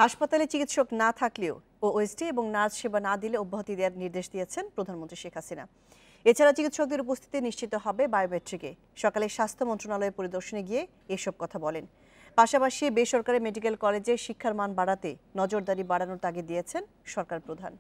হাসপাতালে চিকিৎসক না থাকলেও ওএসডি এবং নার্স সেবা না দিলে অব্যাহতি দেওয়ার নির্দেশ দিয়েছেন প্রধানমন্ত্রী শেখ হাসিনা। এছাড়া চিকিৎসকদের উপস্থিতি নিশ্চিত হবে বায়োমেট্রিকে। সকালে স্বাস্থ্য মন্ত্রণালয় পরিদর্শনে গিয়ে এসব কথা বলেন। পাশাপাশি বেসরকারি মেডিকেল কলেজে শিক্ষার মান বাড়াতে নজরদারি বাড়ানোর তাগিদ দিয়েছেন সরকার প্রধান।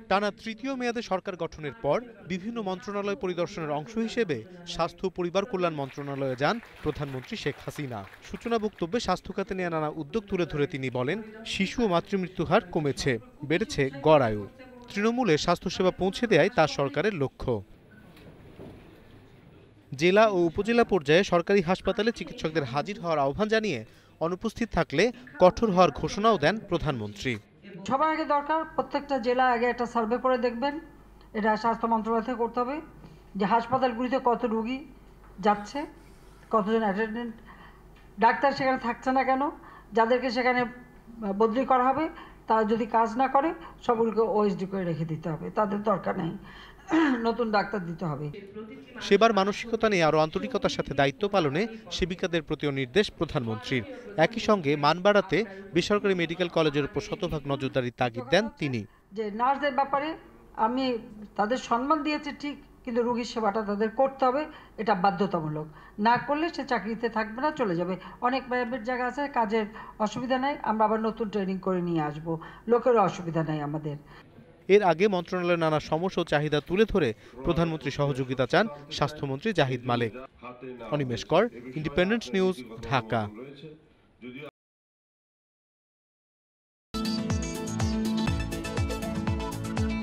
টানা তৃতীয় মেয়াদে সরকার গঠনের পর বিভিন্ন মন্ত্রণালয় পরিদর্শনের অংশ হিসেবে স্বাস্থ্য ও পরিবার কল্যাণ মন্ত্রণালয়ে যান প্রধানমন্ত্রী শেখ হাসিনা। সূচনা বক্তব্যে স্বাস্থ্য খাতে নেওয়া নানা উদ্যোগ তুলে ধরে তিনি বলেন, শিশু ও মাতৃমৃত্যুর হার কমেছে, বেড়েছে গড় আয়ু। তৃণমূলে স্বাস্থ্যসেবা পৌঁছে দেয়াই তার সরকারের লক্ষ্য। জেলা ও উপজেলা পর্যায়ে সরকারি হাসপাতালে চিকিৎসকদের হাজির হওয়ার আহ্বান জানিয়ে অনুপস্থিত থাকলে কঠোর হওয়ার ঘোষণাও দেন প্রধানমন্ত্রী। সবার আগে দরকার প্রত্যেকটা জেলা আগে একটা সার্ভে করে দেখবেন, এটা স্বাস্থ্য মন্ত্রণালয় থেকে করতে হবে, যে হাসপাতালগুলিতে কত রোগী যাচ্ছে, কতজন অ্যাটেন্ডেন্ট, ডাক্তার সেখানে থাকছে না কেন, যাদেরকে সেখানে বদলি করা হবে তারা যদি কাজ না করে সবগুলোকে ওএসডি করে রেখে দিতে হবে, তাদের দরকার নেই, নতুন ডাক্তার দিতে হবে। সেবার মানসিকতা নিয়ে আরও আন্তরিকতার সাথে দায়িত্ব পালনে সেবিকাদের প্রতিও নির্দেশ প্রধানমন্ত্রীর। একই সঙ্গে মান বাড়াতে বেসরকারি মেডিকেল কলেজের উপর শতভাগ নজরদারির তাগিদ দেন তিনি। যে নার্সদের ব্যাপারে আমি তাদের সম্মান দিয়েছি ঠিক, কিন্তু রোগীর সেবাটা তাদের করতে হবে, এটা বাধ্যতামূলক। না করলে সে চাকরিতে থাকবে না, চলে যাবে। অনেক প্রাইভেট জায়গা আছে, কাজের অসুবিধা নাই, আমরা আবার নতুন ট্রেনিং করে নিয়ে আসবো, লোকেরও অসুবিধা নাই আমাদের। এর আগে মন্ত্রণালয়ের নানা সমস্যা ও চাহিদা তুলে ধরে প্রধানমন্ত্রী সহযোগিতা চান স্বাস্থ্যমন্ত্রী জাহিদ মালেক। অনিমেষ কর, ইন্ডিপেন্ডেন্ট নিউজ, ঢাকা।